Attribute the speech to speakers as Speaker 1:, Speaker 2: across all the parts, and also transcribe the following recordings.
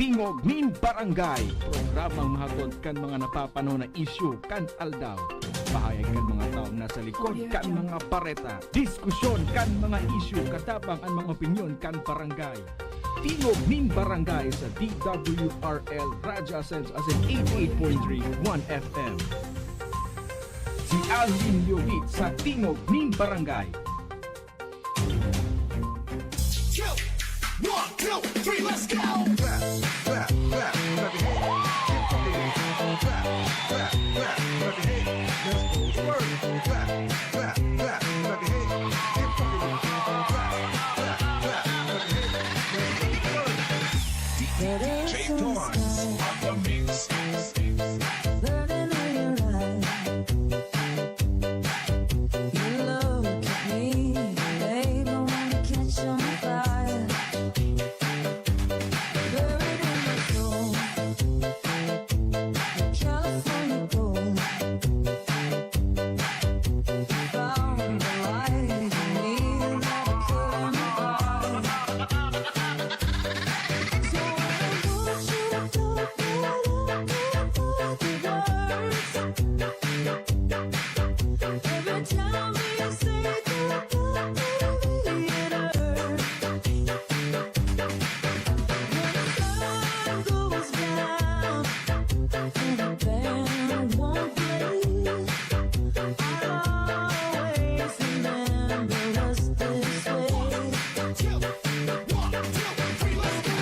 Speaker 1: Tingog nin Barangay. Programang mahagod kan mga napapanahon na isyu kan aldaw. Bahayag kan mga taong nasa likod kan mga pareta. Diskusyon kan mga isyu katabang ang mga opinyon kan barangay. Tingog nin Barangay sa DWRL Radyo Ascens as in 88.3 1 FM. Si Alvin Yovit sa Tingog nin Barangay.
Speaker 2: 1, 2, 3, let's go! DJ Torrance on the mix.
Speaker 3: Burning in your eyes. You look at me, babe, I wanna catch on fire. Buried in the soul, the California gold. Found the light in me that I couldn't hide. So I want you to talk every time we say goodbye, baby, it hurts. When the sun goes down and the band won't play, I'll always remember us this way.
Speaker 2: 1, 2, 3, let's go!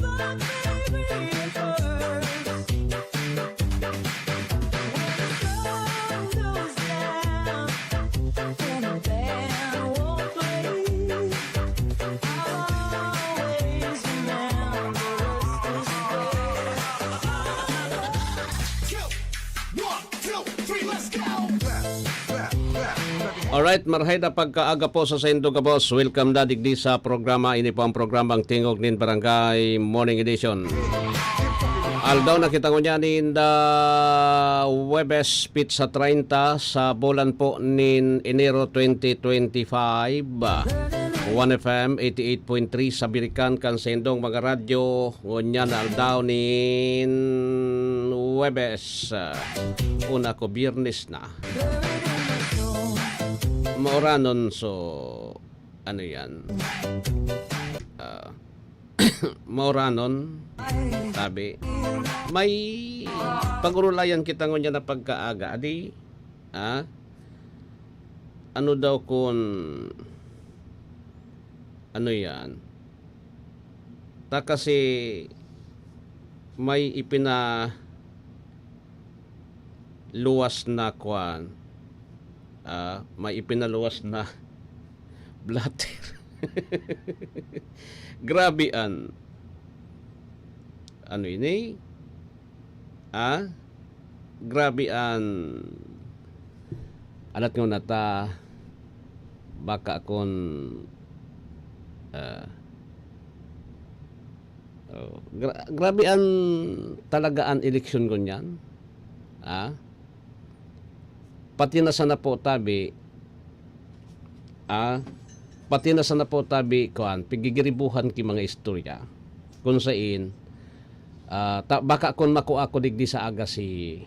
Speaker 2: Every time we say goodbye, baby, it hurts. When the sun goes down and the band won't play, I'll always remember us this way. 1, 2, 3, let's go!
Speaker 4: Alright, marhayda pagkaaga po sa Sendo ka boss. Welcome na digdi sa programa. Ini po ang programang Tingog nin Barangay Morning Edition. Aldaw nakita ko niya in the Webes Pizza 30 sa bulan po nin Enero 2025. 1FM 88.3 sa Birikan kan Sendong mga radyo. Ngunyan aldaw nin Webes. Una ko Biyernes na. Mauranon so ano yan Mauranon sabi may pagurulayan kita ngunya na pagkaaga adi ano daw kun ano yan ta kasi may ipina luwas na kwan may ipinaluwas na blatter. Grabe ano ini? Grabe alat nga nata baka kon grabe talagaan eleksyon ko niyan. Pati na sana po tabi pati na sana po tabi kuan pigigiribuhan ki mga istorya kung sain baka kon mako ako digdi sa aga si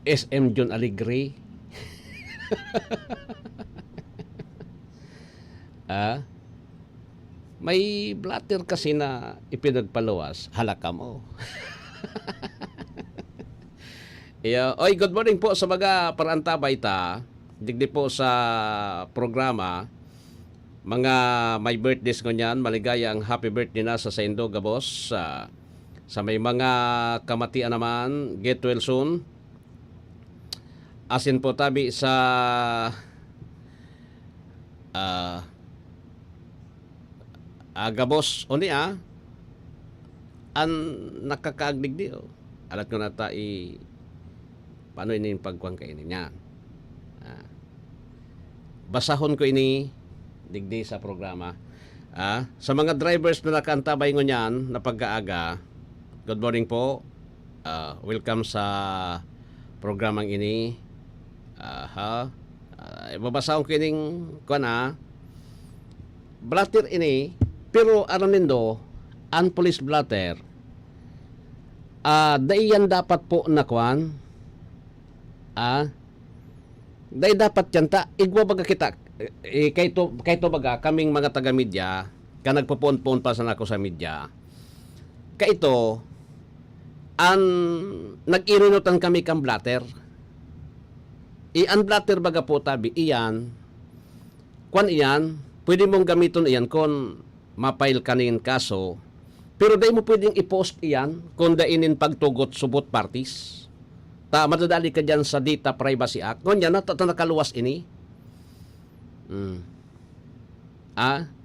Speaker 4: SM John Aligre Ah, may blatter kasi na ipinagpaluwas, halaka mo. Yeah. Oy, good morning po sa mga parantabay ta. Digdi po sa programa. Mga may birthdays ko niyan, maligayang happy birthday na sa Saindo Gabos. Sa may mga kamatian naman, get well soon. Asin po tabi sa Gabos oni an nakakaagdig di alat ko na ta paano ini pagkuang kay niya. Basahon ko ini digdi sa programa. Sa mga drivers na nakantabay ngunyan na pagkaaga, good morning po. Welcome sa programang ini. Babasahon ko ining kuan blatter ini, pero ano nindo, ang police blatter, daiyan dapat po na kuan, dai dapat yan ta, igwa baga kita, kayto baga, kaming mga taga-media, ka nagpupon-pon pa sa nako sa media, kaito, ang nag-inunutan kami kang blatter, ang blatter baga po tabi, iyan, kuan iyan, pwede mong gamiton iyan kung mapail kanin kaso, pero dahil mo pwedeng i-post iyan kung dainin pagtugot subot parties. Madadali ka dyan sa Data Privacy Act. Ngunyan, nakaluwas ini.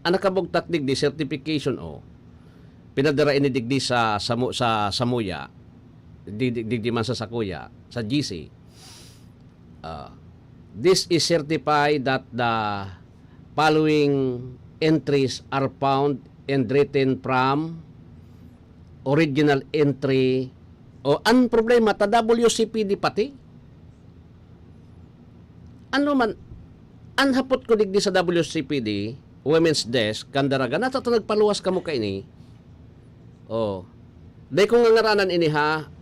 Speaker 4: Nakabugtak digdi certification pinadara ini digdi sa Samuya, digdi man sa Sakuya, sa GC. This is certified that the following entries are found and written from original entry ang problema ta WCPD pati ano man ang hapot ko digdi sa WCPD Women's Desk kandaraga nata nagpaluwas kamo kay ni day ko nga ngaranan ini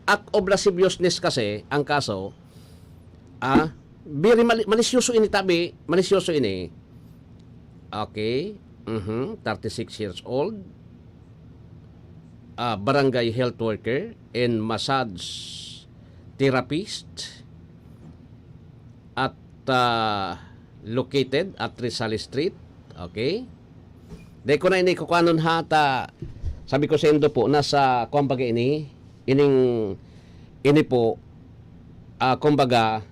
Speaker 4: act of lasciviousness kasi ang kaso very malisyoso ini tabi malisyoso ini. Okay. 36 years old. Barangay health worker and massage therapist at located at Rizal Street. Okay. Dahil ko na ini kukanon sabi ko sa Indo po, nasa kumbaga ini po, kumbaga,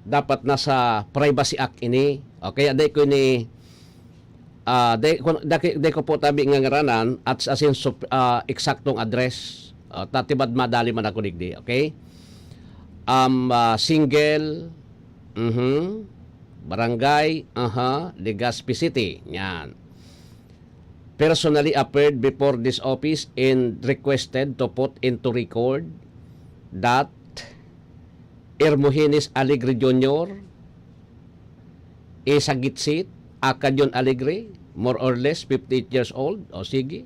Speaker 4: dapat nasa Privacy Act ini. Okay, dahil ko ini day ko po tabi nga ngaranan at asin eksaktong address tatibad madali man ako digdi, okay? Single barangay Legazpi City yan. Personally appeared before this office and requested to put into record that Hermogenes Alegre Jr. is a gitsit Akadyon Alegre, more or less 58 years old. Sige.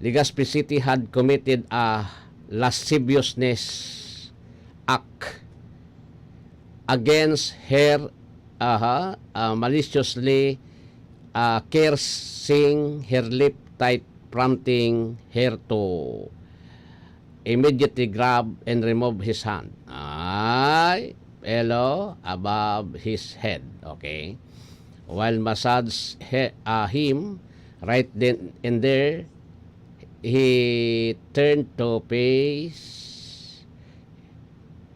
Speaker 4: Legazpi City had committed a lasciviousness act against her maliciously cursing her lip tight, prompting her to immediately grab and remove his hand. Above his head, okay? While massage him, right then and there, he turned to face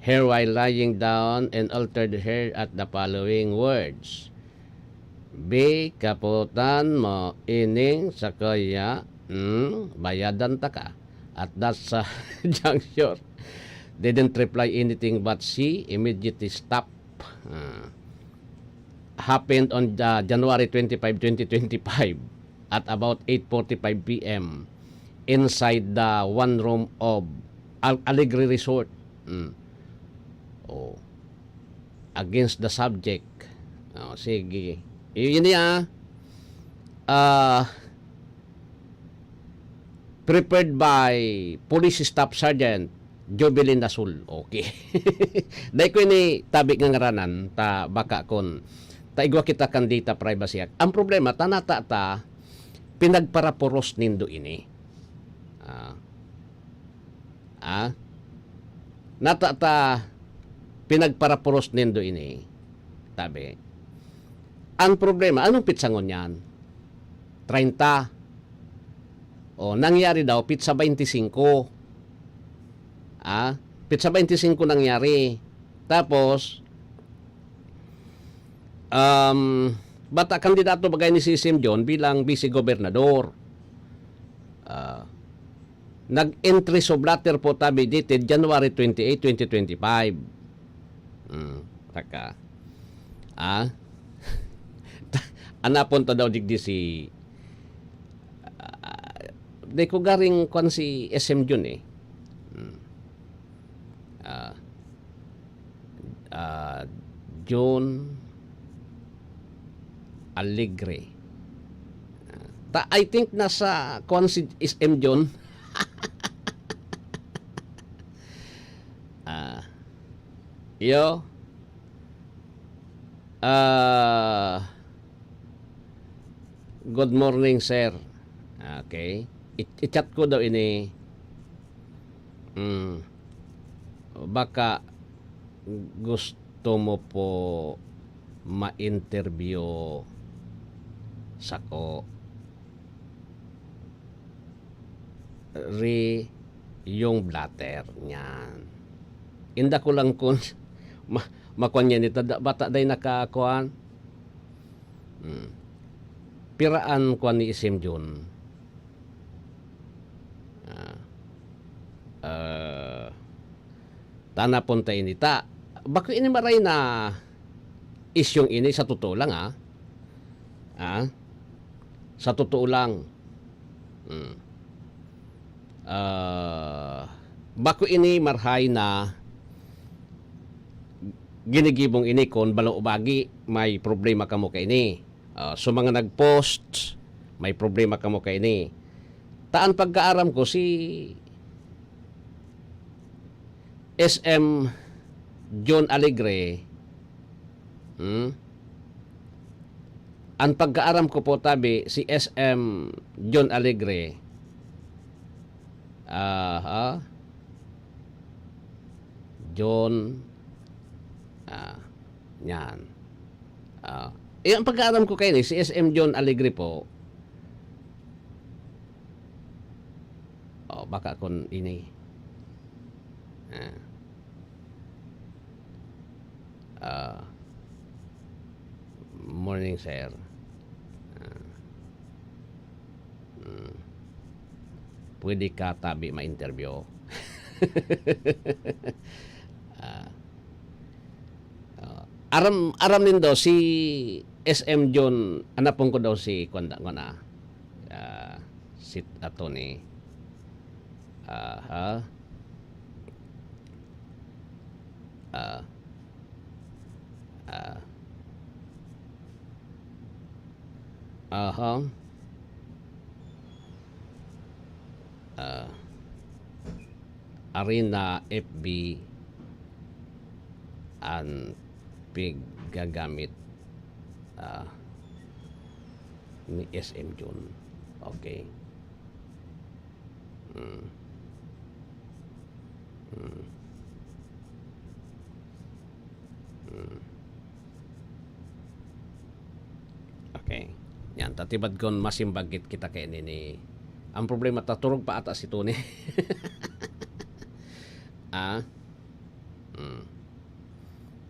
Speaker 4: her while lying down and altered her at the following words. Be kaputan mo ining sa kaya, bayadan ta ka. At that's juncture. Didn't reply anything but she immediately stopped. Happened on January 25, 2025 at about 8:45 p.m. inside the one room of Alegre Resort. Against the subject. Sige. Yun niya. Prepared by Police Staff Sergeant Jubilin Nasul. Okay. Dahil ko ini tabi nga ngaranan, ta baka kon, ta igwa kita kan data privacy act. Ang problema, tanata ta, pinagparaporos nindo ini. Nata ta, pinagparaporos nindo ini. Tabi. Ang problema, anong pitsangon yan? 30. O, nangyari daw, pizza 25. Pizza 25 nangyari. Tapos, bata kandidato bagay ni Sisim John bilang vice-gobernador. Nag-entry of letter po tabi dated January 28, 2025. Taka. Anapon to daw digdi si di ko garing kwan si SM John eh. John Alegre. I think nasa kwan si SM John. Yo. Good morning, sir. Okay. I-chat ko daw ini. Baka gusto mo po ma-interview sako. Yung blatter niyan. Inda ko lang kun makuan niya nito. Bata day nakakuan. Piraan kuan ni Isim Jun. Tana punta ini ta. Bako ini maray na isyong ini sa totoo lang sa totoo lang. Bako ini marhay na ginigibong ini kon balo ubagi may problema kamo kay ini. So mga nagpost may problema kamo kay ini. Taan pagkaaram ko si SM John Alegre. Ang pagkaaram ko po tabi si SM John Alegre. John yan. Ang pagkaaram ko kayo si SM John Alegre po. Baka kon ini. Morning, sir. Pwede ka tabi ma-interview. Aram din daw si SM John, anapon ko daw si Kwanda ko na. Sit ato ni. Arena FB ang gagamit ni SM John. Okay. Okay. Yan, tatibad kon masimbagit kita kay ni. Ang problema taturog pa ata si Tony.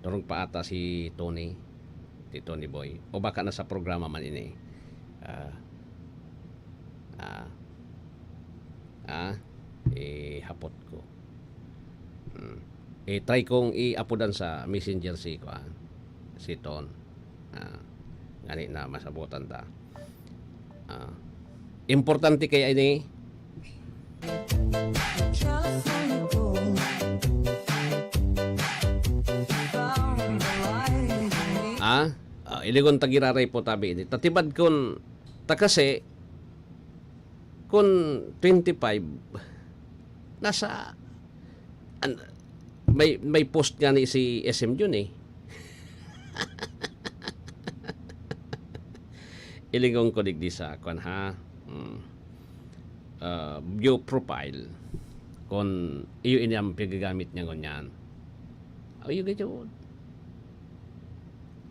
Speaker 4: Turog pa ata si Tony. Si Tony Boy. O baka nasa programa man ini. Hapot ko. Try kong i-apudan sa messenger si Ton. Ngani na masabutan ta. Importante kaya ini.
Speaker 2: California gold. Found the light in me.
Speaker 4: Iligon tagiraray po tabi ini. Tatibad kun ta kasi kun 25 nasa may post nga ni si SM Jun eh. Ilingong ko digdi sa kwan ha. View profile kon iyo ini ang pagagamit niya ngonyan. Ayo gayon.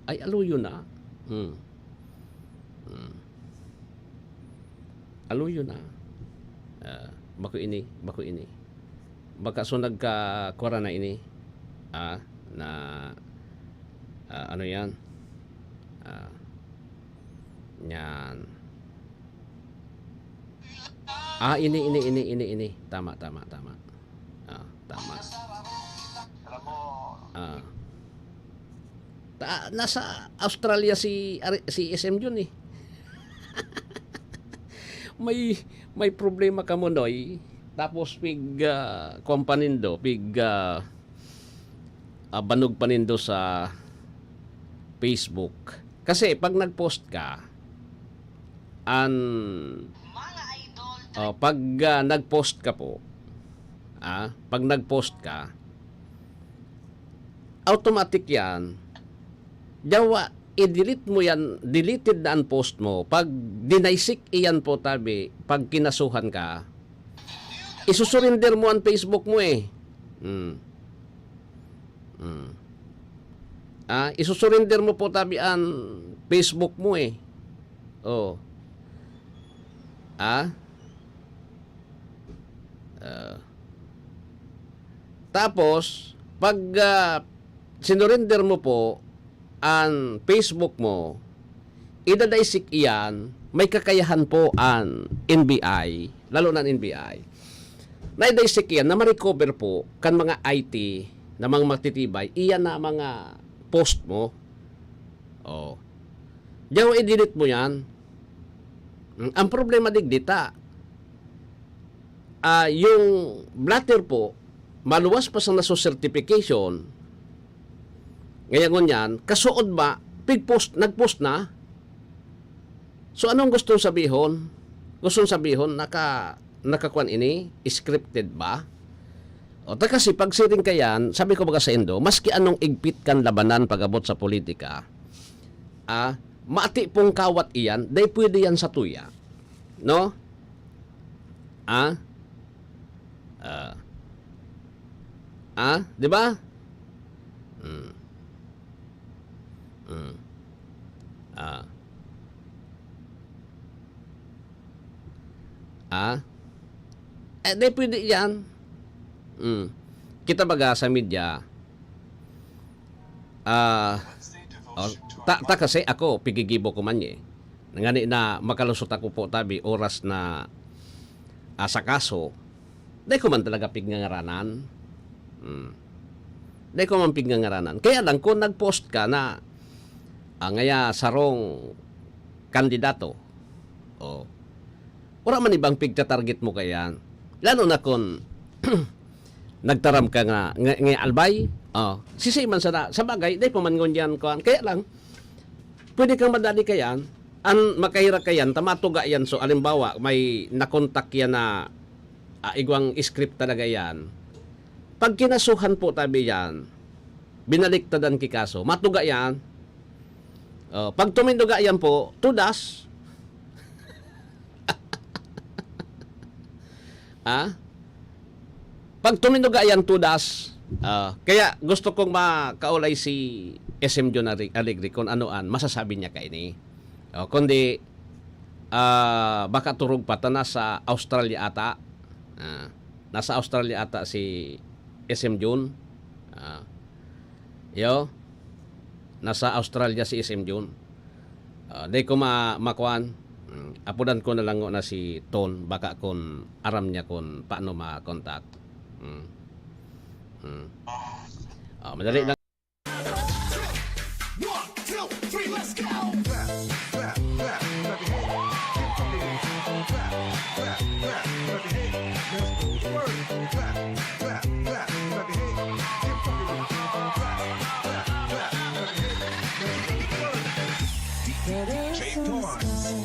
Speaker 4: Ay aluyo na. Aluyo na. Bako ini. Baka sunag ka kwara na ini. Na ano yan? Yan. Ini. Tama. Tama. Nasa Australia si SM Jun eh. may problema ka mo noy. Tapos pig kompanindo, banog panindo sa Facebook. Kasi pag nag-post ka, pag nag-post ka po, pag nag-post ka, automatic yan, jawa, i-delete mo yan, deleted na ang post mo. Pag dinaisik iyan po tabi, pag kinasuhan ka, isusurinder mo ang Facebook mo eh. Isusurinder mo po tabi ang Facebook mo eh. Oh. Tapos, pag sinurinder mo po ang Facebook mo, idadaisik iyan, may kakayahan po ang NBI, lalo na ang NBI, na idaisik iyan, na ma-recover po kan mga IT, na mga matitibay, iyan na mga post mo. Oh. Diyaw, i-delete mo yan. Ang problema digdita, yung blatter po, maluwas pa sa naso certification, ngayon yan, kasuod ba, nag-post na? So, anong gustong sabihon? Gustong sabihon, nakakuan ini, scripted ba? O, kasi pag siring kayan, sabi ko baga sa Indo, maski anong igpit kan labanan pagabot sa politika, maati pong kawat iyan, day pwede yan sa tuya. No? Di ba? Di pwede yan. Kita baga sa media, kasi ako, pigigibo ko man eh. Ngani na makalusot ako po tabi, oras na sa kaso, di ko man talaga pignangaranan. Di ko man pignangaranan. Kaya lang, kung nag-post ka na ngaya sarong kandidato, wala man ibang pigta-target mo kayan. Lalo na kung nagtaram ka nga albay, sisay man sa bagay, di pa man ngunyan ko. Kaya lang, pwede kang madali kayan, makahira kayan, tamatuga yan. So, alimbawa, may nakontak yan na igwang script talaga yan. Pag kinasuhan po tabi yan, binaliktadan kikaso, matuga yan. Pag tuminduga yan po, tudas. Pag tuminduga yan, tudas. Kaya gusto kong makaulay si SM Jun Alegre kung anoan, masasabi niya kay ni. Kundi, baka turog pa, nasa Australia ata. Nasa Australia ata si SM Jun. Nasa Australia si SM Jun. Di ko makuan. Apudan ko na lang na si Ton, baka kung aram niya kung paano ma-contact. Madali lang.
Speaker 3: Burning in your eyes.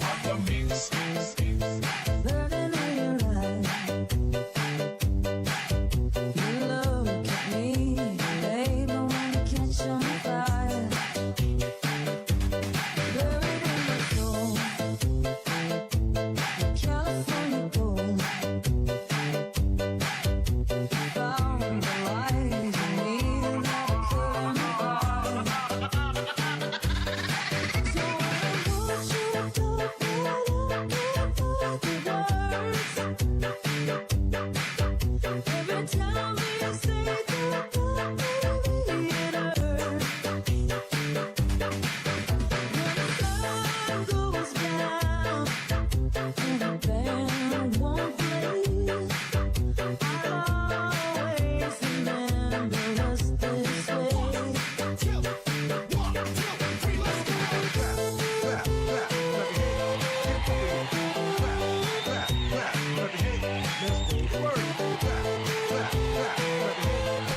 Speaker 3: Your love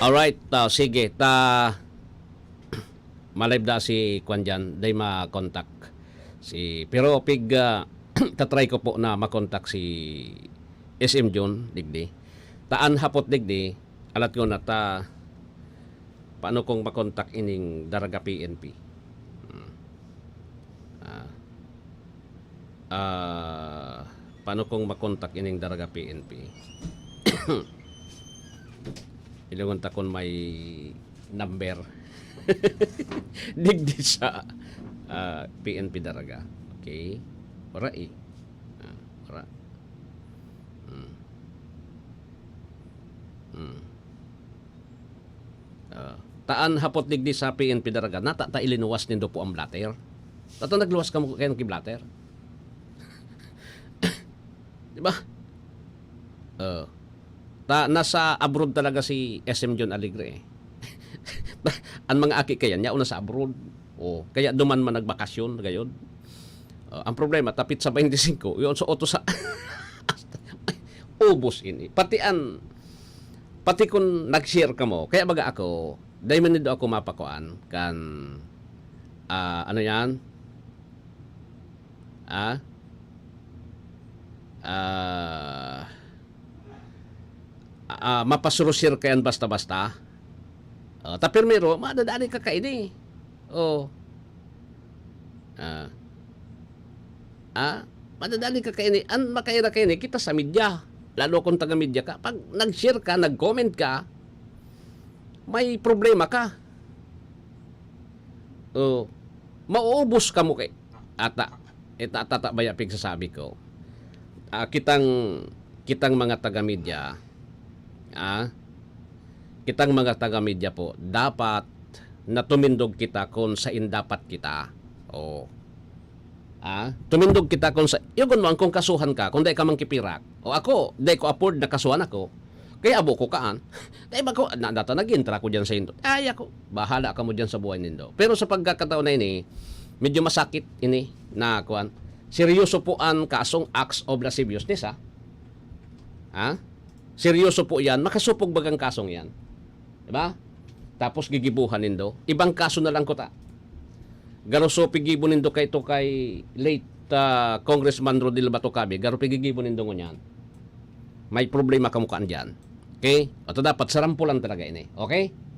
Speaker 4: Alright, sige. Malive da si Kwan dyan, day ma-contact. Pero tatry ko po na ma-contact si SM John, digdi. Taan hapot digdi, alat ko na paano kong ma-contact ining Daraga PNP. Paano kong ma-contact ining Daraga PNP? Ilungon ta kon may number. Digdi sa PNP Daraga. Okay? Ora ora. Taan hapot digdi sa PNP Daraga. Nata ilinuwas nindo po ang blatter. Tato nagluwas ka mo kayo ng blatter. Di ba? Nasa abroad talaga si SM John Alegre. Ang mga aki kaya niya una sa abroad. Kaya duman man nagbakasyon gayon. Ang problema tapit sa 25, yun so oto sa ubos ini. Pati kung nag-share ka mo, kaya baga ako, dahil man nito ako mapakuan kan ano yan? Mapasurusir kayan basta-basta. Tapirmero, madadali ka kaini. Madadali ka kaini. An makaira kaini, kita sa media. Lalo kung taga-media ka. Pag nag-share ka, nag-comment ka, may problema ka. Mauubos ka mo kay Ata baya pigsasabi ko. Kitang mga taga-media, kitang mga taga-media po, dapat natumindog kita kung saan dapat kita. Tumindog kita kung sa yugon mo kung kasuhan ka, kung dai ka mangkipirak. Ako, dai ko afford na kasuhan ako. Kaya abo ko kaan. Dai ba ko data nag-intra ko diyan sa indo. Ako, bahala ka mo diyan sa buhay nindo. Pero sa pagkakataon na ini, medyo masakit ini na kuan. Seryoso po ang kasong acts of lasciviousness, Seryoso po 'yan, makasupog bagang kasong 'yan. 'Di ba? Tapos gigibuhan nindo. Ibang kaso na lang ko ta. Garuso pigibo nindo kay late Congressman Rodil Batocabe, garo pigibo nindo ngunyan. May problema ka mukaan diyan. Okay? Ato dapat sarampulan talaga ini. Okay?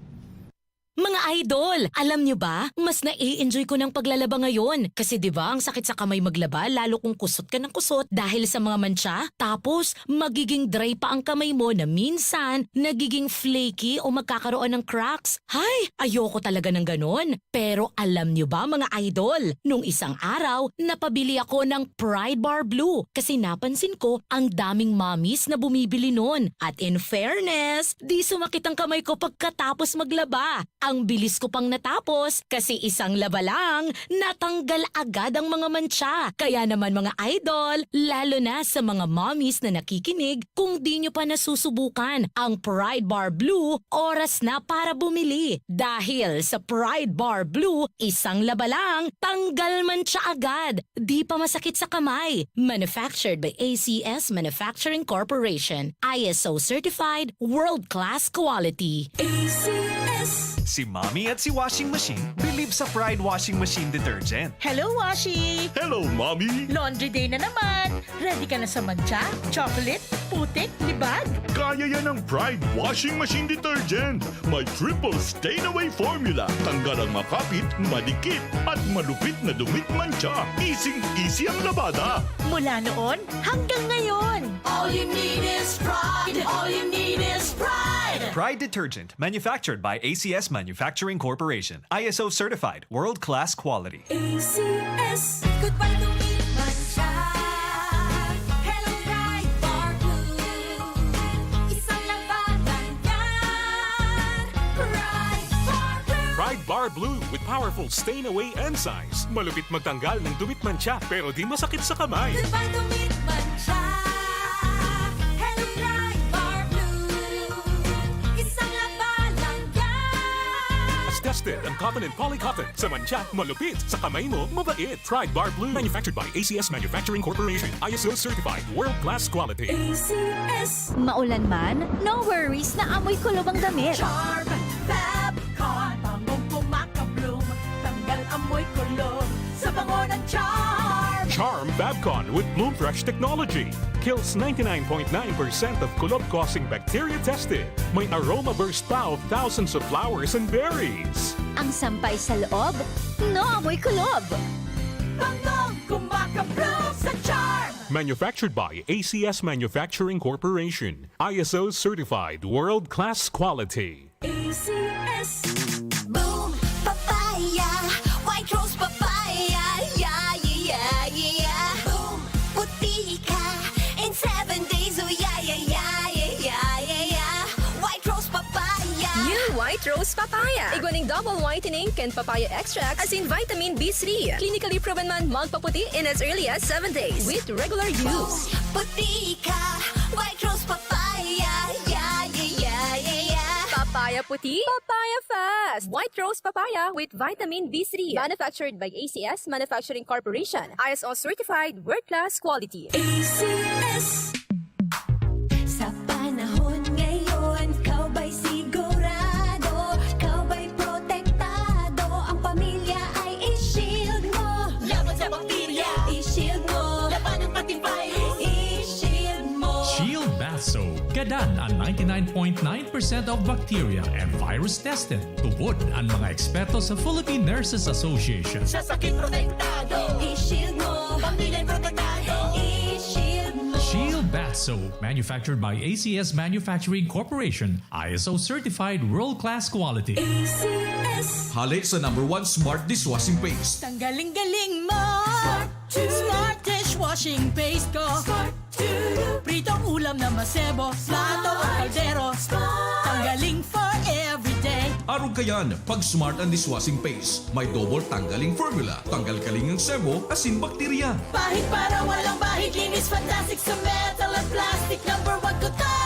Speaker 5: Mga idol, alam nyo ba, mas nai-enjoy ko ng paglalaba ngayon. Kasi 'di ba ang sakit sa kamay maglaba lalo kung kusot ka ng kusot dahil sa mga mantsa. Tapos, magiging dry pa ang kamay mo na minsan nagiging flaky o magkakaroon ng cracks. Hay, ayoko talaga ng ganon. Pero alam nyo ba mga idol, nung isang araw, napabili ako ng Pride Bar Blue kasi napansin ko ang daming mommies na bumibili nun. At in fairness, di sumakit ang kamay ko pagkatapos maglaba. Ang bilis ko pang natapos kasi isang laba lang, natanggal agad ang mga mantsa. Kaya naman mga idol, lalo na sa mga mommies na nakikinig, kung di nyo pa nasusubukan ang Pride Bar Blue, oras na para bumili. Dahil sa Pride Bar Blue, isang laba lang, tanggal mantsa agad. Di pa masakit sa kamay. Manufactured by ACS Manufacturing Corporation. ISO certified, world-class quality.
Speaker 2: ACS.
Speaker 6: Si Mommy at si Washing Machine believe sa Pride Washing Machine Detergent.
Speaker 7: Hello, Washi!
Speaker 6: Hello, Mommy!
Speaker 7: Laundry day na naman! Ready ka na sa mantsa, chocolate, putik, libag?
Speaker 8: Kaya yan ang Pride Washing Machine Detergent. May triple stain-away formula. Tanggal ang makapit, madikit, at malupit na dumit mancha. Easy ang labada.
Speaker 7: Mula noon hanggang ngayon.
Speaker 2: All you need is pride. All you need is pride.
Speaker 6: Pride Detergent, manufactured by ACS Manufacturing Corporation. ISO certified, world-class quality.
Speaker 2: ACS. Goodbye to me, mancha. Hello, Pride Bar Blue. Isang labanan yan. Pride Bar Blue.
Speaker 9: Pride Bar Blue with powerful stain-away enzymes. Malupit magtanggal ng dumit mancha pero di masakit sa kamay.
Speaker 2: Goodbye to me, mancha. Hello, Pride Bar Blue. Isang labanan yan.
Speaker 9: Asdas tested ang cotton and polycotton. Sa mancha, malupit. Sa kamay mo, mabait. Pride Bar Blue. Manufactured by ACS Manufacturing Corporation. ISO certified. World-class quality.
Speaker 3: ACS.
Speaker 2: Maulan man, no worries na amoy kulob ang damit.
Speaker 3: Charm Fabcon. Bangong kumakabloom. Tanggal amoy kulob sa bango ng Charm.
Speaker 9: Charm Babcon with Bloom Fresh technology. Kills 99.9% of kulob-causing bacteria tested. May aroma burst pa of thousands of flowers and berries.
Speaker 2: Ang sampay sa loob, no amoy kulob.
Speaker 3: Bangong kumakabloom sa Charm.
Speaker 9: Manufactured by ACS Manufacturing Corporation. ISO certified. World-class quality.
Speaker 3: ACS.
Speaker 2: Boom, papaya, white rose papaya, yeah, yeah, yeah. Boom, puti ka in 7 days, oh yeah, yeah, yeah, yeah, yeah, yeah. White rose papaya.
Speaker 10: New White Rose Papaya. Iguaning double whitening and papaya extract as in vitamin B3. Clinically proven man magpaputi in as early as 7 days with regular use.
Speaker 2: Puti ka, white rose papaya, yeah, yeah, yeah, yeah, yeah.
Speaker 10: Papaya puti, papaya fast. White Rose Papaya with vitamin B3. Manufactured by ACS Manufacturing Corporation. ISO certified world-class quality.
Speaker 3: ACS.
Speaker 2: Sa panahon ngayon, kau ba'y sigurado? Kau ba'y protektado? Ang pamilya ay i-shield mo.
Speaker 3: Laban sa bakterya.
Speaker 2: I-shield mo.
Speaker 3: Laban ng pati virus.
Speaker 2: I-shield mo.
Speaker 11: Shield Bath Soap. Gadan ang 99.9% of bacteria and virus tested. Tubod ang mga eksperto sa Philippine Nurses Association.
Speaker 3: Sa sakit protektado.
Speaker 2: I-shield mo.
Speaker 3: Pamilya'y protektado.
Speaker 2: I-shield mo.
Speaker 11: Shield Bath Soap, manufactured by ACS Manufacturing Corporation, ISO certified world-class quality.
Speaker 3: ACS.
Speaker 12: Hali sa #1 Smart Dishwashing Paste.
Speaker 7: Tanggaling-galing mo. Smart dishwashing paste ko. Pritong ulam na masebo. Plato o kaldero. Tanggaling for everyday.
Speaker 12: Arog kayan, pag Smart and Dishwashing Paste, may double tanggaling formula. Tanggal kaling ng sebo, asin bakterya.
Speaker 7: Bahid para walang bahid. Linis fantastic sa metal at plastic. #1 ko to.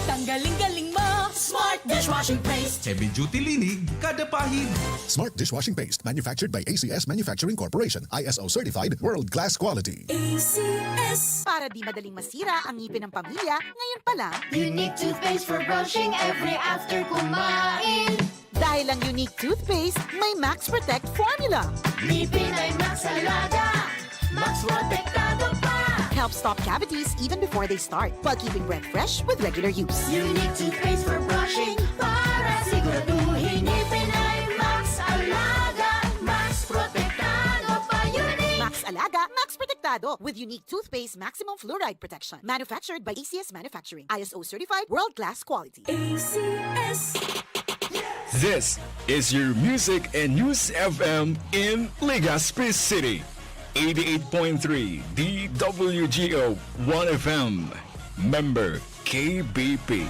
Speaker 7: Tanggaling-galing mo. Smart dishwashing paste.
Speaker 12: Heavy duty linig, kada pahid.
Speaker 13: Smart Dishwashing Paste, manufactured by ACS Manufacturing Corporation. ISO certified, world-class quality.
Speaker 3: ACS.
Speaker 7: Para di madaling masira ang ngipin ng pamilya, ngayon pa lang.
Speaker 2: Unique toothpaste for brushing every after kumain.
Speaker 7: Dahil ang unique toothpaste, may Max Protect formula.
Speaker 2: Ngipin ay Max Alaga. Max protektado pa.
Speaker 7: Helps stop cavities even before they start, while keeping breath fresh with regular use.
Speaker 2: Unique toothpaste for brushing para siguraduhin ngipin ay Max Alaga. Max protektado pa. Unique.
Speaker 7: Max Alaga, Max Protectado with unique toothpaste maximum fluoride protection. Manufactured by ACS Manufacturing. ISO certified world-class quality.
Speaker 3: ACS.
Speaker 8: This is your Music and News FM in Legazpi City. 88.3 DWGO 1FM. Member KBP.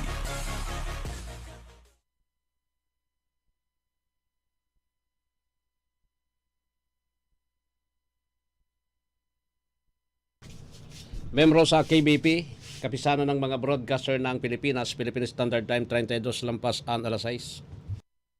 Speaker 4: Membro sa KBP, kapisano ng mga broadcaster ng Pilipinas, Philippine Standard Time 32 lampas an alas 6.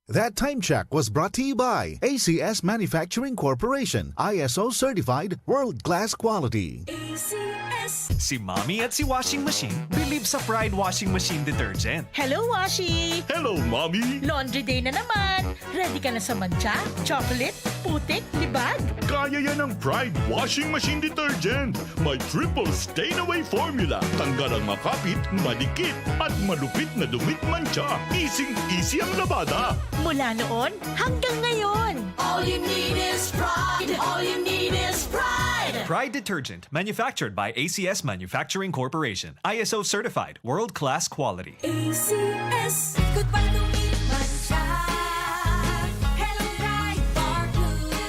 Speaker 13: That time check was brought to you by ACS Manufacturing Corporation. ISO certified, world-class quality.
Speaker 3: ACS.
Speaker 6: Si Mommy at si Washing Machine believe sa Pride Washing Machine Detergent.
Speaker 7: Hello, Washi!
Speaker 8: Hello, Mommy!
Speaker 7: Laundry day na naman. Ready ka na sa mancha, chocolate, putik, libag?
Speaker 8: Kaya yan ang Pride Washing Machine Detergent. May triple stain-away formula. Tanggal ang makapit, madikit, at malupit na dumit mancha. Easy ang labada.
Speaker 7: Mula noon hanggang ngayon.
Speaker 3: All you need is pride. All you need is pride.
Speaker 6: Pride Detergent, manufactured by ACS Manufacturing Corporation. ISO certified, world-class quality.
Speaker 3: ACS. Goodbye to me, mancha. Hello, Pride Bar Blue.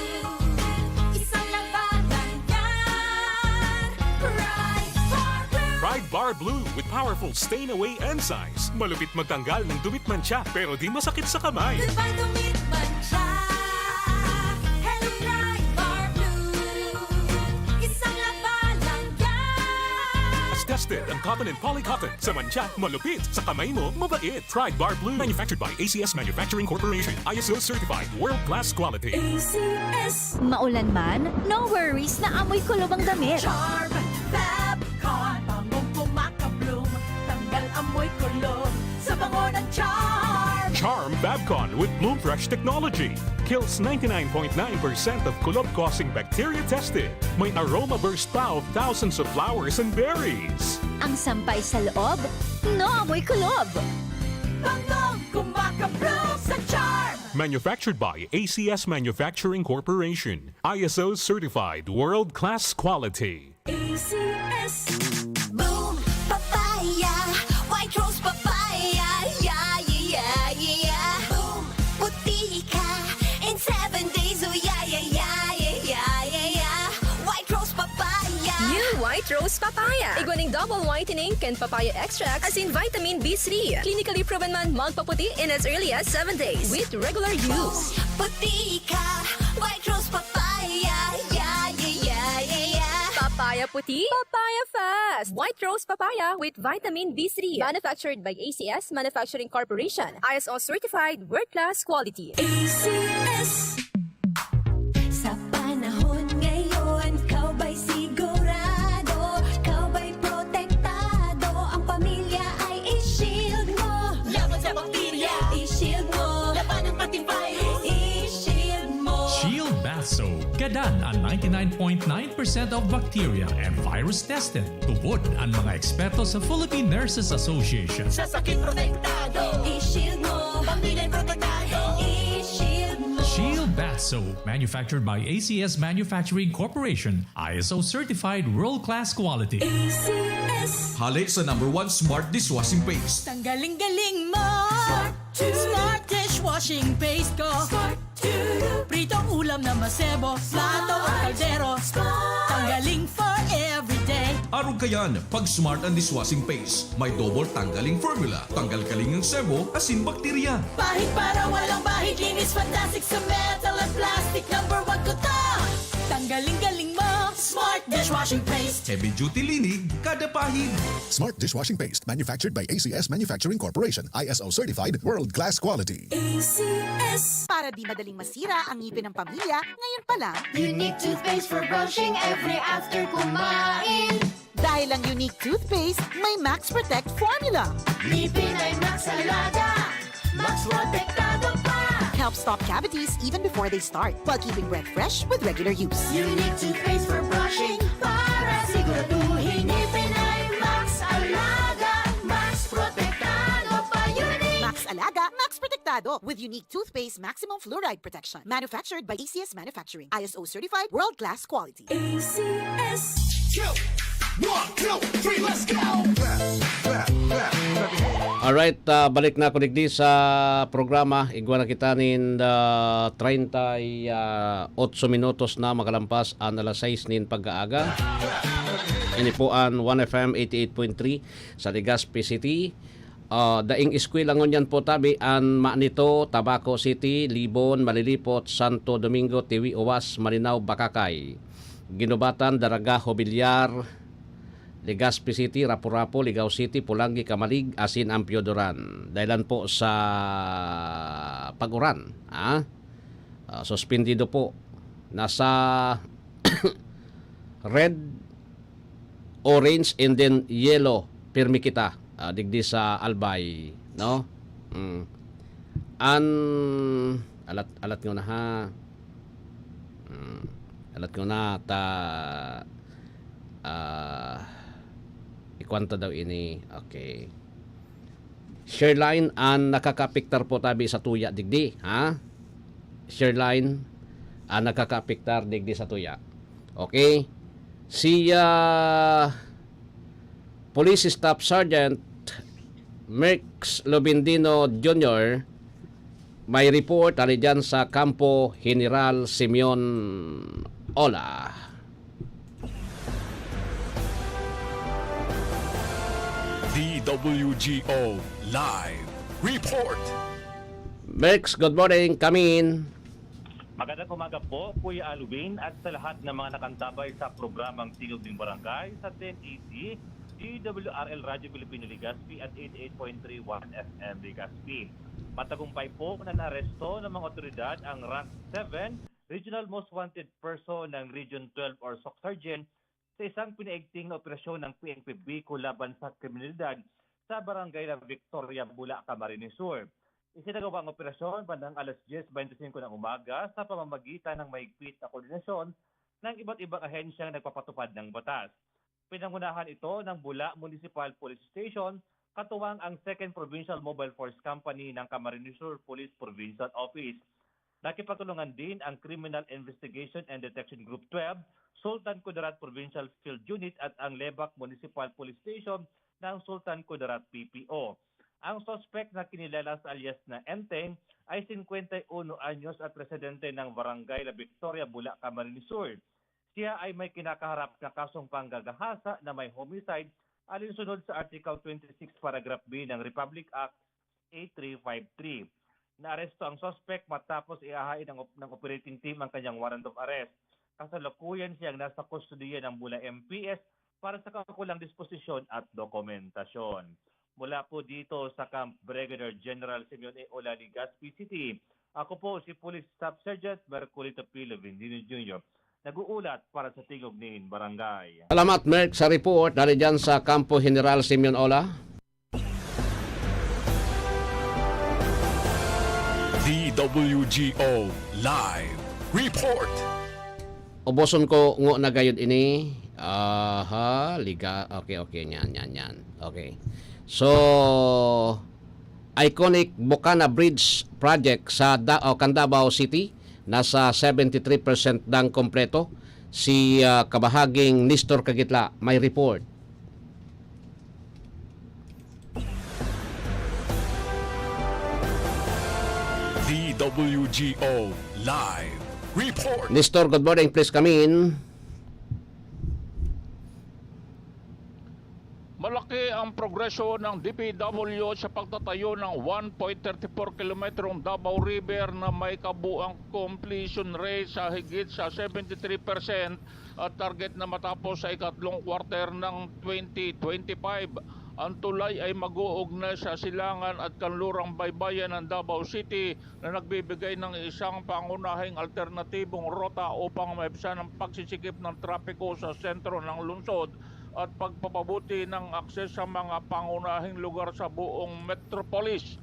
Speaker 3: Isang labanan yan. Pride Bar Blue.
Speaker 9: Pride Bar Blue with powerful stain-away enzymes. Malupit magtanggal ng dumit mancha pero di masakit sa kamay.
Speaker 3: Goodbye to me, mancha. Hello, Pride Bar Blue. Isang labanan yan.
Speaker 9: As tested ang cotton and polycotton. Sa mancha, malupit. Sa kamay mo, mabait. Pride Bar Blue. Manufactured by ACS Manufacturing Corporation. ISO certified. World-class quality.
Speaker 7: ACS.
Speaker 2: Maulan man, no worries na amoy kulob ang damit.
Speaker 3: Charm Fabcon, bangong kumakabloom, tanggal amoy kulog sa bango ng Charm.
Speaker 9: Charm Babcon with Bloom Fresh technology. Kills 99.9% of kulob-causing bacteria tested. May aroma burst pa of thousands of flowers and berries.
Speaker 2: Ang sampay sa loob, no amoy kulob.
Speaker 3: Bangong kumakabloom sa Charm.
Speaker 9: Manufactured by ACS Manufacturing Corporation. ISO certified. World-class quality.
Speaker 3: ACS.
Speaker 2: Boom, papaya, white rose papaya, yeah, yeah, yeah. Boom, puti ka in 7 days, oh yeah, yeah, yeah, yeah, yeah, yeah. White rose papaya.
Speaker 10: New White Rose Papaya. Iguaning double whitening and papaya extract as in vitamin B3. Clinically proven man magpaputi in as early as 7 days with regular use.
Speaker 2: Puti ka, white rose papaya, yeah, yeah, yeah, yeah, yeah.
Speaker 10: Papaya puti, papaya fast. White Rose Papaya with vitamin B3. Manufactured by ACS Manufacturing Corporation. ISO certified world-class quality.
Speaker 3: ACS.
Speaker 2: Sa panahon ngayon, kau ba'y sigurado? Kau ba'y protektado? Ang pamilya ay i-shield mo.
Speaker 3: Laban sa bakterya,
Speaker 2: I-shield mo.
Speaker 3: laban ng pati virus.
Speaker 2: I-shield mo.
Speaker 11: Shield Bath Soap. Gadan ang 99.9% of bacteria and virus tested. Tubod ang mga eksperto sa Philippine Nurses Association.
Speaker 3: Sa sakit protektado,
Speaker 2: I-shield mo.
Speaker 3: pamilya protektado.
Speaker 2: I-shield mo.
Speaker 11: Shield Bath Soap. Manufactured by ACS Manufacturing Corporation. ISO certified world-class quality.
Speaker 3: ACS.
Speaker 12: Hali sa #1 Smart Dishwashing Paste.
Speaker 3: Tanggaling-galing mo. Smart dishwashing paste ko. Pritong ulam na masebo, plato o kaldero. Tanggaling for everyday.
Speaker 12: Arog kayan, pag Smart and Dishwashing Paste, may double tanggaling formula. Tanggal kaling ng sebo, asin bakterya.
Speaker 3: Bahid para walang bahid, linis fantastic sa metal at plastic. #1 ko to. Tanggaling-galing mo. Smart dishwashing paste.
Speaker 12: Heavy duty linig, kada pahid.
Speaker 13: Smart Dishwashing Paste, manufactured by ACS Manufacturing Corporation. ISO certified, world-class quality.
Speaker 3: ACS.
Speaker 7: Para di madaling masira ang ngipin ng pamilya, ngayon pa lang,
Speaker 2: Unique toothpaste for brushing every after kumain.
Speaker 7: dahil ang unique toothpaste, may Max Protect formula.
Speaker 3: Ngipin ay Max Alaga. Max protektado pa.
Speaker 7: Helps stop cavities even before they start, while keeping breath fresh with regular use.
Speaker 3: Unique toothpaste for brushing para siguraduhin ngipin ay Max Alaga. Max protektado pa. Unique.
Speaker 7: Max Alaga, Max Protectado with unique toothpaste maximum fluoride protection. Manufactured by ACS Manufacturing. ISO certified, world-class quality.
Speaker 3: ACS.
Speaker 4: Alright, balik na ko digdi sa programa. Igwa na kita nin 38 minutos na makalampas ang alas 6 nin pag-aaga. Ini po ang 1FM 88.3 sa Legazpi City. Daing iskwilangon yan po tabi ang Manito, Tabaco City, Libon, Malilipot, Santo Domingo, Tiwi, Owas, Malinao, Bakakay, Ginubatan, Daragaho, Bilyar, Legazpi City, Rapu-Rapu, Ligao City, Pulangi, Kamalig, Asin, Ampiodoran. Dahilan po sa pag-uran. Suspendido po. Nasa red, orange, and then yellow. Pirmi kita. Digdi sa Albay. No? Alat ko na ha. Alat ko na ta ikwanta daw ini. Okay. Shareline ang nakakapiktar po tabi sa tuya digdi, ha? Shareline ang nakakapiktar digdi sa tuya. Okay? Si Police Staff Sergeant Merx Lobindino Jr. may report ali dyan sa Kampo General Simeon Ola.
Speaker 9: DWGO Live Report.
Speaker 4: Merx, good morning. Come in.
Speaker 14: Magandang umaga po, Kuya Alvin, at sa lahat ng mga nakantabay sa programang Tingog ng Barangay sa 1080 DWRL Radyo Pilipino Legazpi at 88.31 FM Legazpi. Matagumpay po na naaresto ng mga otoridad ang Rank 7 Regional Most Wanted Person ng Region 12 or SOC Sergeant sa isang pinaigting na operasyon ng PNP Bicol laban sa kriminalidad sa barangay ng Victoria, Bulacan, Camarines Sur. Isinagawa ang operasyon bandang alas 10:25 ng umaga sa pamamagitan ng mahigpit na koordinasyon ng iba't ibang ahensyang nagpapatupad ng batas. Pinangunahan ito ng Bula Municipal Police Station, katuwang ang 2nd Provincial Mobile Force Company ng Camarines Sur Police Provincial Office. Nakipagtulungan din ang Criminal Investigation and Detection Group 12, Sultan Kudarat Provincial Field Unit at ang Lebac Municipal Police Station ng Sultan Kudarat PPO. Ang suspect na kinilala sa alias na Enteng ay 51 anyos at residente ng Barangay La Victoria, Bulacan, Camarines Sur. Siya ay may kinakaharap na kasong panggagahasa na may homicide alinsunod sa Article 26 Paragraph B ng Republic Act 8353. Naaresto ang suspect matapos iahain ng operating team ang kanyang warrant of arrest. Kasalukuyan siyang nasa kustudiya ng Bula MPS para sa kakulang disposisyon at dokumentasyon. Mula po dito sa Camp Brigadier General Simeon A. Ola, Legazpi City, ako po si Police Staff Sergeant Merculito P. Lovendino Jr. Nag-uulat para sa Tingog Nin Barangay.
Speaker 4: Salamat, Merc, sa report dari dyan sa Campo General Simeon Ola.
Speaker 8: DWGO Live Report.
Speaker 4: Uboson ko ngo na gayud ini. Okay, yan. Okay. So, iconic Bocana Bridge project sa Candabao City, nasa 73% dang kompleto. Si kabahaging Nestor Kagitla may report.
Speaker 8: DWGO Live Report.
Speaker 4: Nestor, good morning. Please come in.
Speaker 15: Malaki ang progresyo ng DPW sa pagtatayo ng 1.34 kilometrong Davao River na may kabuang completion rate sa higit sa 73% at target na matapos sa ikatlong quarter ng 2025. Ang tulay ay mag-uugnay sa silangan at kanlurang baybayin ng Davao City na nagbibigay ng isang pangunahing alternatibong rota upang maibsan ang pagsisikip ng trapiko sa sentro ng lungsod at pagpapabuti ng akses sa mga pangunahing lugar sa buong metropolis.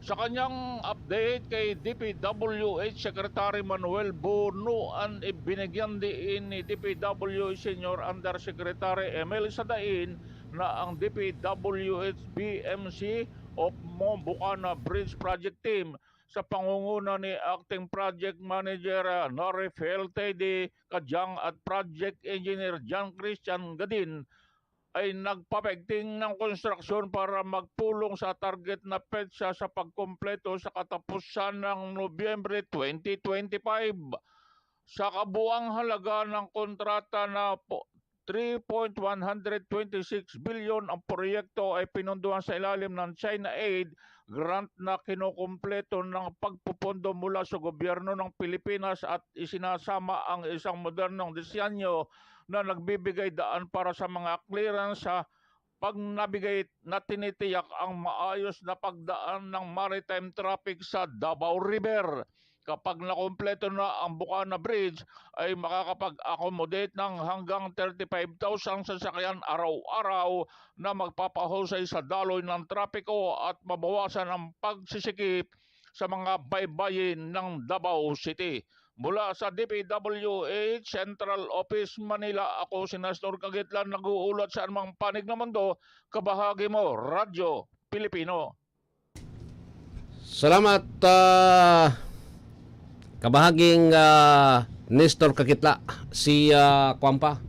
Speaker 15: Sa kanyang update kay DPWH Secretary Manuel Bunuan, ibinigyan din ni DPWH Senior Undersecretary Emil Sadain na ang DPWH BMC of Bocana Bridge Project Team sa pangunguna ni Acting Project Manager Norifel Tede Kadyang at Project Engineer John Christian Gadin ay nagpapekting ng konstruksyon para magpulong sa target na petsa sa pagkumpleto sa katapusan ng Nobyembre 2025. Sa kabuang halaga ng kontrata na 3.126 billion ang proyekto ay pinunduhan sa ilalim ng China Aid grant na kinukumpleto ng pagpupondo mula sa gobyerno ng Pilipinas at isinasama ang isang modernong disenyo na nagbibigay daan para sa mga clearance sa pag-navigate na tinitiyak ang maayos na pagdaan ng maritime traffic sa Davao River. Kapag nakumpleto na ang Bocana Bridge ay makakapag-accommodate ng hanggang 35,000 sasakyan araw-araw na magpapahusay sa daloy ng trapiko at mabawasan ang pagsisikip sa mga baybayin ng Davao City. Mula sa DPWH Central Office Manila, ako si Nestor Kagitlan, nag-uulat sa anumang panig ng mundo, kabahagi mo, Radyo Pilipino.
Speaker 4: Salamat, kabahaging Nestor Kagitla, si Kwampa.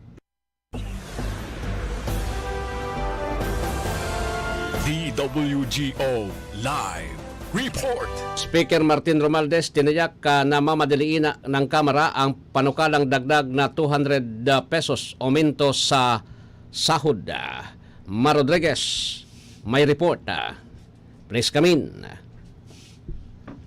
Speaker 8: DWGO Live Report.
Speaker 4: Speaker Martin Romualdez tinayak na mamadaliin ng Kamara ang panukalang dagdag na 200 pesos aumento sa sahod. Mar Rodriguez may report. Please come in.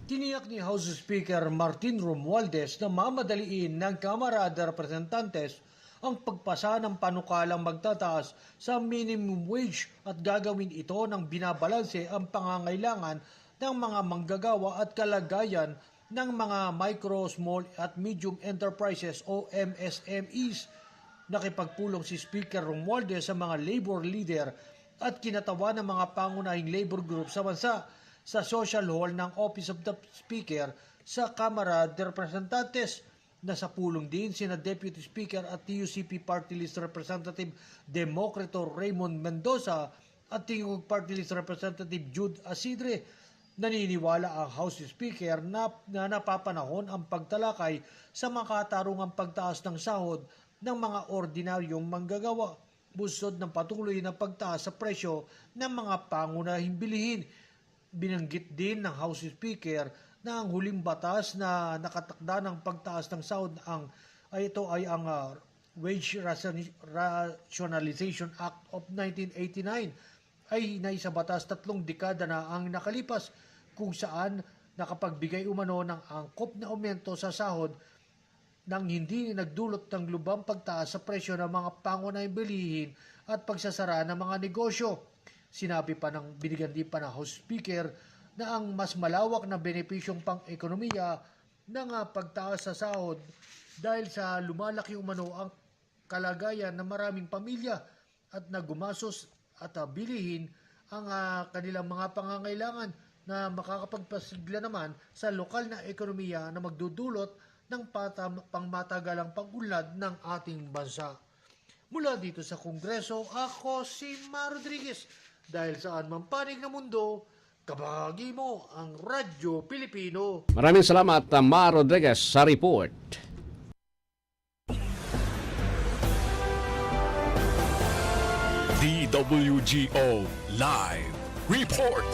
Speaker 16: Tiniyak ni House Speaker Martin Romualdez na mamadaliin ng Kamara de Representantes ang pagpasa ng panukalang magtataas sa minimum wage at gagawin ito ng binabalanse ang pangangailangan ng mga manggagawa at kalagayan ng mga micro, small at medium enterprises o MSMEs. Nakipagpulong si Speaker Romualdez sa mga labor leader at kinatawa ng mga pangunahing labor group sa bansa sa social hall ng Office of the Speaker sa Kamara de Representantes. Nasa pulong din sina Deputy Speaker at TUCP Party List Representative Democrito Raymond Mendoza at Tingog Party List Representative Jude Asidre. Naniniwala ang House Speaker na napapanahon ang pagtalakay sa makatarungang pagtaas ng sahod ng mga ordinaryong manggagawa, busod ng patuloy na pagtaas sa presyo ng mga pangunahing bilihin. Binanggit din ng House Speaker na ang huling batas na nakatakda ng pagtaas ng sahod ang Wage Rationalization Act of 1989 ay naisabatas 3 dekada na ang nakalipas, kung saan nakapagbigay umano ng angkop na aumento sa sahod nang hindi nagdulot ng lubhang pagtaas sa presyo ng mga pangunahing bilihin at pagsasara ng mga negosyo. Sinabi pa binigyan din pa ng House Speaker na ang mas malawak na benepisyong pang-ekonomiya ng pagtaas sa sahod dahil sa lumalaki umano ang kalagayan ng maraming pamilya at nagumasos at bilihin ang kanilang mga pangangailangan na makakapagpasigla naman sa lokal na ekonomiya na magdudulot ng pangmatagalang pag-unlad ng ating bansa. Mula dito sa Kongreso, ako si Mar Rodriguez. Dahil saan man panig ng mundo, kabahagi mo ang Radyo Pilipino.
Speaker 4: Maraming salamat, Mar Rodriguez, sa report.
Speaker 8: DWGO Live Report.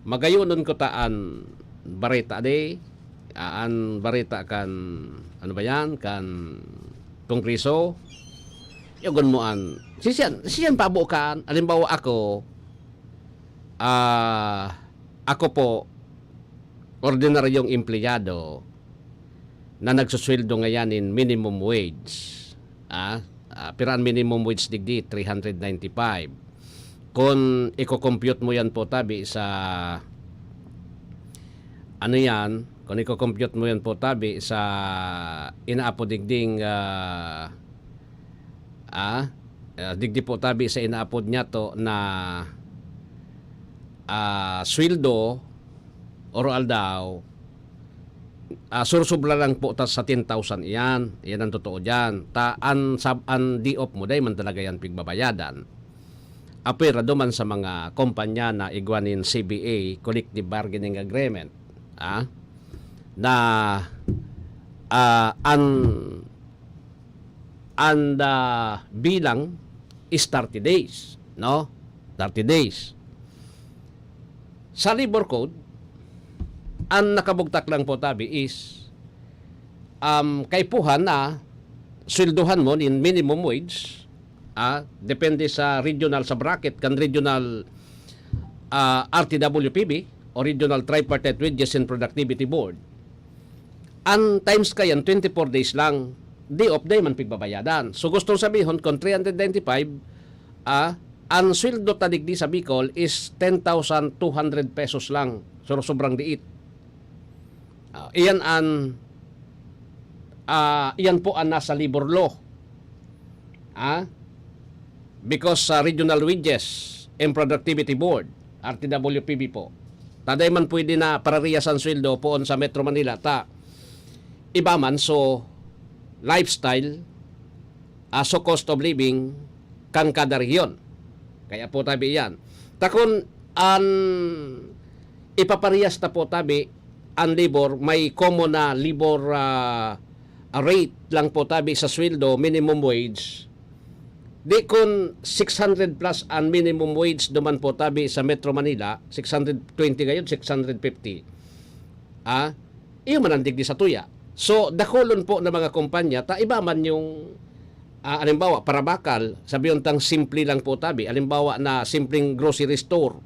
Speaker 4: Magayonon ko taan barita de, aan barita kan ano ba yan, kan Kongreso. Yogon mo an siyan pabukan. Halimbawa ako po ordinaryong empleyado na nagsusweldo ngayon in minimum wage. Pero ang minimum wage digdi 395. Kung i-compute mo yan po tabi sa kung i-compute mo yan po tabi sa inaapo digding digdi po tabi sa inaapod niya to na sweldo oral daw, sursubla lang po tas sa 10,000 yan ang totoo dyan. An di-op mo day man talaga yan pigbabayadan. Apera duman sa mga kumpanya na igwanin CBA, Collective Bargaining Agreement, na bilang is 30 days, no? 30 days. Sa Labor Code, ang nakabugtak lang po tabi is kaipuhan na sweldohan mo in minimum wage, depende sa regional, sa bracket kan regional RTWPB o Regional Tripartite Wages and Productivity Board. Ang times kayan 24 days lang, day of day man pigbabayadan. So gustong sabihin kung 395 ang sweldo tadigdi sa Bicol is 10,200 pesos lang. So sobrang diit. Iyan po ang nasa labor law. Because sa Regional Wages and Productivity Board, RTWPB po, taday man pwede na parariyas ang sweldo poon sa Metro Manila, iba man, so lifestyle, so cost of living, kan kada rehiyon. Kaya po tabi yan. Takon, ipapariyas na po tabi, ang labor, may common na labor rate lang po tabi sa sweldo, minimum wage. Di kun 600 plus ang minimum wage duman po tabi sa Metro Manila, 620 ngayon, 650. Iyo manandig di sa tuya. So, dakolon po ng mga kumpanya, iba man yung, alimbawa, parabakal, sabiyon tang simple lang po tabi, alimbawa na simpleng grocery store,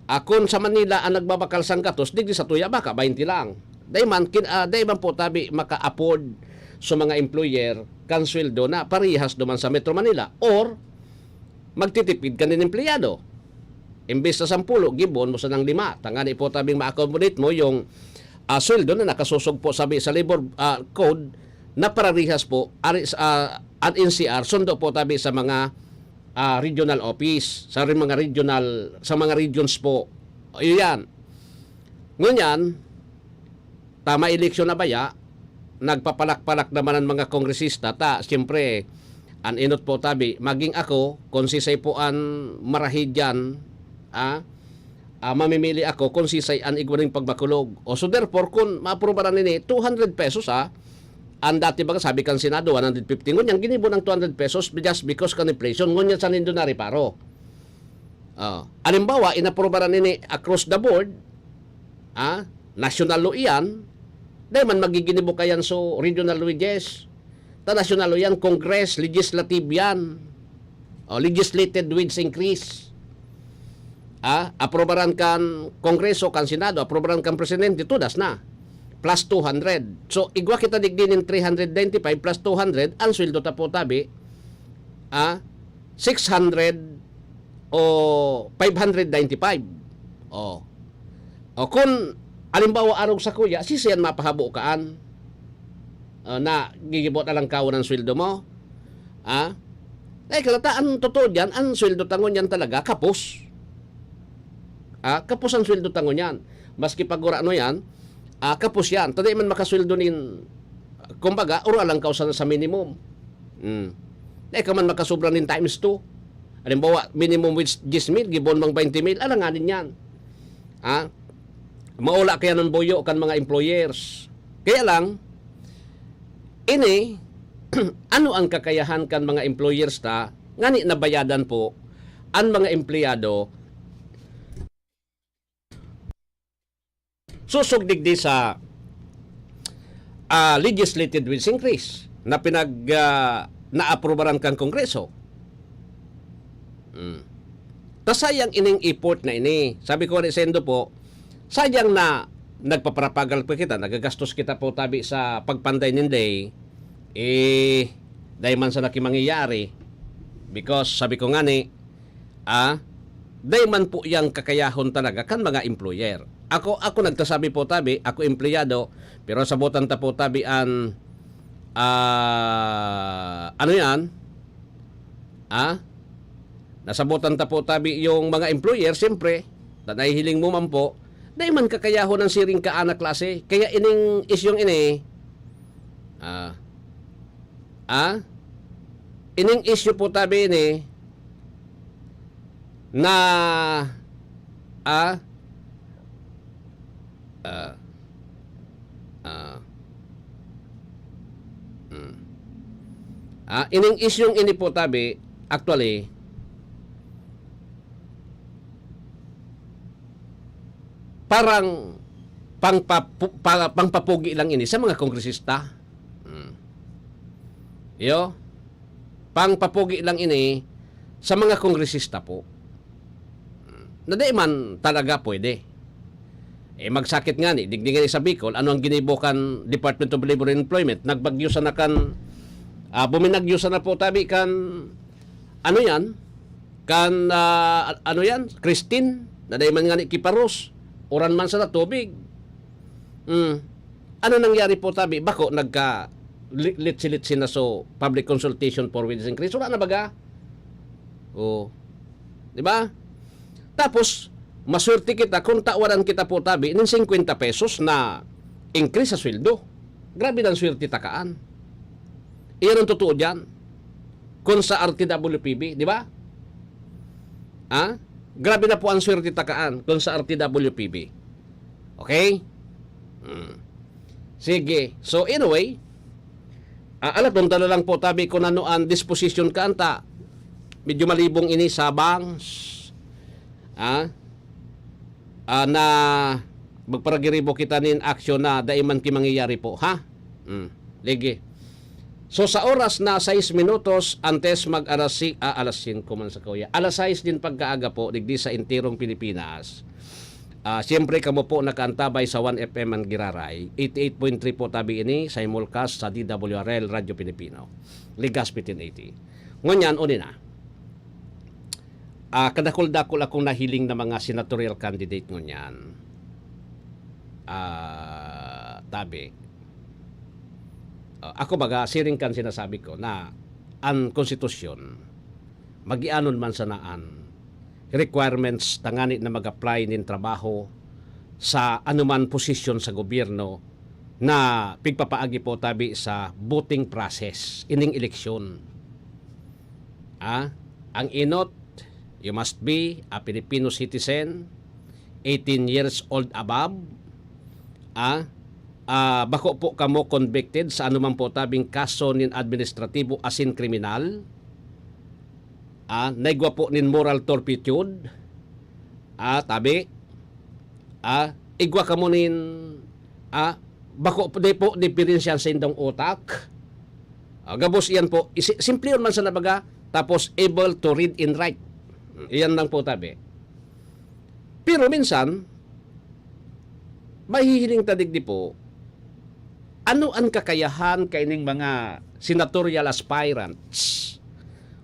Speaker 4: Kung sa Manila ang nagbabakal sang katos, digdi sa Tuya baka 20 lang. Dayman po tabi maka-afford sa mga employer kan sweldo na parihas duman sa Metro Manila or magtitipid ka ng empleyado. Imbes sa 10, gibon mo sa ng 5. Tangani po tabing ma-accommodate mo yung sweldo na nakasusog po sabi sa labor code na parihas po at NCR sundo po tabi sa mga regional office, sa mga regions po. Iyan. Ngunyan, tama eleksyon na baya, nagpapalak-palak naman ang mga kongresista, siyempre, an inot po tabi, maging ako, kung sisay po an marahid dyan, mamimili ako kung sisay an igwaring pagbakulog. So therefore, kung ma-aprobaran nini, 200 pesos ang dati baga sabi kan Senado 150 ngunyan ginibo ng 200 pesos just because kan inflation ngunyan sa nindo na reparo. Alimbawa inaprobaran nini across the board national law iyan dahil man magiginibo kayan so regional law yes ta national law yan Congress legislative yan legislated wage increase aprobaran kan Kongreso kan Senado aprobaran kan Presidente tudas na plus 200. So, igwa kita digdinin 395 plus 200, ang sweldo ta po tabi, 600 o 595. O kung, alimbawa arog sa kuya, sisiyan mapahabo kaan na gigibot na lang kawan ng sweldo mo. Kalataan, totoo dyan, ang sweldo tangon yan talaga, kapos. Kapos ang sweldo tangon yan. Maski pagura ano yan, kapos yan. Taday man makasweldo nin, kumbaga, ura lang ka sa minimum. Ka man makasubra nin times 2. Halimbawa, minimum wage 10,000, gibon mang 20,000, alanganin yan. Maula kaya ng boyo kan mga employers. Kaya lang, ini, ano ang kakayahan kan mga employers ngani nabayadan po, ang mga empleyado, susog digdi sa legislated wage increase na na-aprobaran kang Kongreso. Sayang ining effort na ini. Sabi ko ni Sendo po, sayang na nagpaparapagal pa kita, nagagastos kita po tabi sa pagpanday ninday, dahil man sa nakimangyayari. Because sabi ko nga ni, dahil man po yung kakayahon talaga kan mga employer. Ako nagtasabi po tabi, ako empleyado, pero sabutan ta po tabi ano yan? Nasabutan ta po tabi yung mga employer, siyempre, nahihiling mo man po, dahil man kakayahon ng siring kaana klase. Kaya ining isyong ini, ining issue po tabi ini, na, ining isyong ini po tabi, actually, parang pangpapugi lang ini sa mga kongresista. Pangpapugi lang ini sa mga kongresista po. Na di man talaga pwede. Magsakit nga ni, digdingan sa Bicol, ano ang ginibukan Department of Labor and Employment? Nagbagyo sa na kan, buminagyo sa na po tabi kan, ano yan? Kan, ano yan? Christine, na di man nga ni Kiparos, oran man sa na tubig. Ano nangyari po tabi? Bako, litsi-litsi na so public consultation for wage increase. Wala na baga? Di ba? Tapos, maswerte kita kung tawaran kita po tabi ng 50 pesos na increase sa sweldo. Grabe ng swerte takaan. Iyan ang totoo dyan. Kung sa RTWPB, di ba? Grabe na po ang swerte takaan kung sa RTWPB. Okay? Sige. So anyway, alat na lang po tabi kung ano ang disposition ka anta. Medyo malibong ini sa banks. Na magparagiribo kita nin aksyon na daiman ki mangyayari po, ha? Ligi. So sa oras na 6 minutos antes mag alas 5 man sa kuya. Alas 6 din pagkaaga po digdi sa intirong Pilipinas. Siyempre kamo po nakaantabay sa 1FM ang Giraray. 88.3 po tabi ini simulcast sa DWRL Radio Pilipino. Legazpi 1080. Ngunyan uni na. Kadakol-dakol akong nahiling na mga senatorial candidate ngunyan. Tabi. Ako baga, siring kan sinasabi ko na ang konstitusyon, magianon man sa naan, requirements tangani na mag-apply nin trabaho sa anuman posisyon sa gobyerno na pigpapaagi po tabi sa voting process, ining eleksyon. Ang inot, you must be a Filipino citizen, 18 years old above, bako po kamo convicted sa anuman po tabing kaso nin administratibo asin kriminal, naigwa po nin moral turpitude, tabi, igwa kamo nin, bako po diferensyan sa indang utak, gabos iyan po, simple yun man sa nabaga, tapos able to read and write, iyan lang po tabi. Pero minsan, mahihiling tadigdi po, ano ang kakayahan kaining mga senatorial aspirants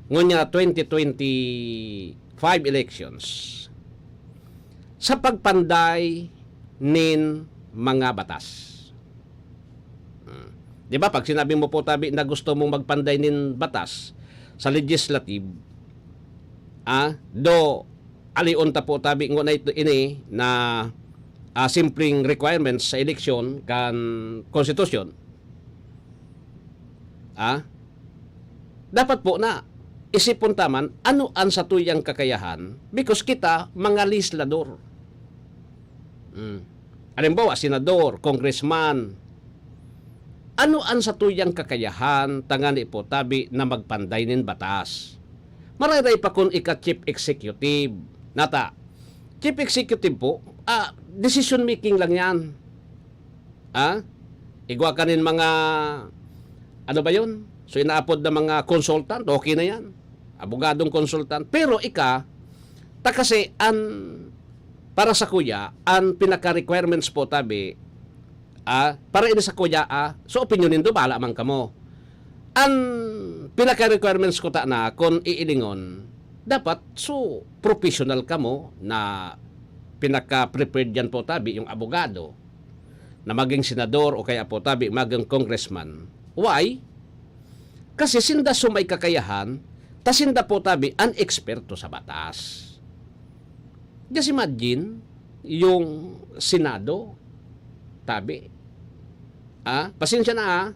Speaker 4: ngunya 2025 elections sa pagpanday nin mga batas. Di ba pag sinabi mo po tabi na gusto mong magpanday nin batas sa legislative, do aliunta po tabi ngunay ito ini na simpleng requirements sa eleksyon kan konstitusyon, dapat po na isipon taman ano ang sa tuyang kakayahan because kita mga legislador. Halimbawa, senador, congressman, ano ang sa tuyang kakayahan tangani po tabi na magpanday nin batas. Mararay pa kung ika-chief executive. Nata, chief executive po, decision making lang yan. Igwa kanin mga, ano ba yun? So inaapod na mga consultant, okay na yan. Abogadong consultant. Pero kasi para sa kuya, ang pinaka-requirements po tabi, para ini sa kuya, so opinionin do, bahala man kamo. Ang pinaka-requirements ko na, kung iilingon, dapat so professional kamo na pinaka-prepared yan po tabi yung abogado na maging senador o kaya po tabi maging congressman. Why? Kasi sinda sumay kakayahan, tasinda po tabi ang eksperto sa batas. Just imagine yung Senado tabi. Pasensya na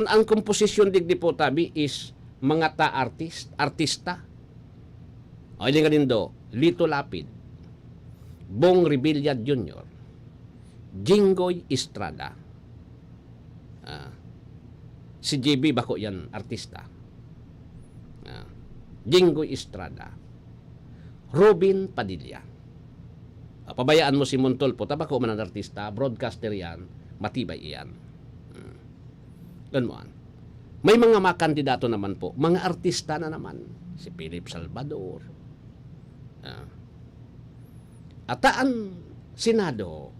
Speaker 4: ang komposisyon digdi po tabi is mga artista. O iling kanindo, Lito Lapid, Bong Revilla Jr., Jinggoy Estrada, si JB bako yan, artista, Jinggoy Estrada, Robin Padilla. Pabayaan mo si Montolpo, tabako man ang artista, broadcaster yan, matibay yan. Ganun mo. May mga kandidato naman po, mga artista na naman, si Philip Salvador, at ang Senado,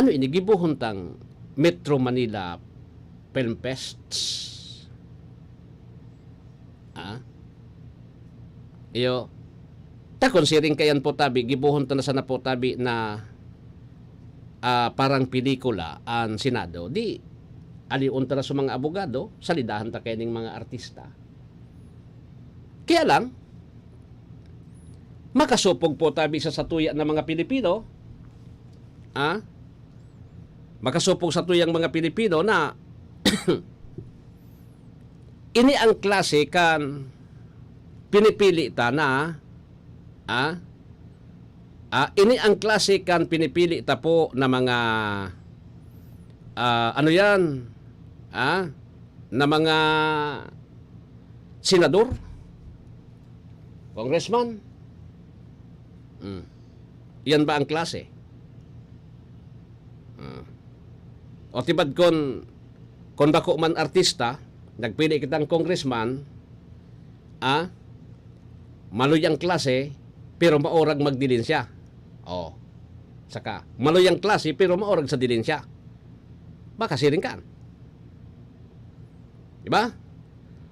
Speaker 4: gibuhuntang Metro Manila Film Fests. Konsiring kayan po tabi, gibuhuntan na sana po tabi na parang pelikula ang Senado, di aliunta na sa mga abogado, salidahan ta kayaning mga artista. Kaya lang, makasupog po tabi sa satuya ng mga Pilipino, makasupog sa tuyang mga Pilipino na ini ang klase kan pinipili ta na ini ang klase kan pinipili ta po na mga na mga senador, congressman. Yan ba ang klase? O tibad kung bako man artista, nagpili kitang congressman, maloy ang klase, pero maorag magdilin siya. O, saka, maloy ang klase, pero maorag sa dilin siya. Baka siring ka. Diba?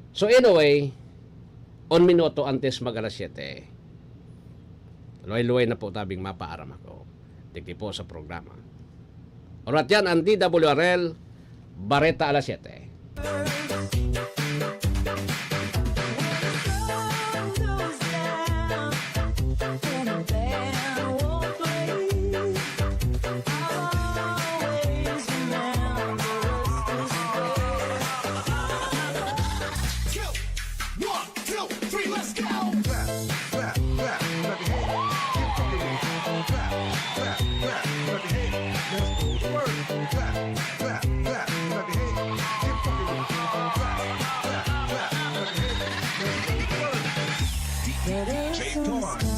Speaker 4: So anyway, 1 minuto antes mag alas 7. Luway-luway na po tabing mapaaram ako. Tigdi po sa programa. Alright yan, ang DWRL, Bareta alas 7.
Speaker 8: DJ Torn.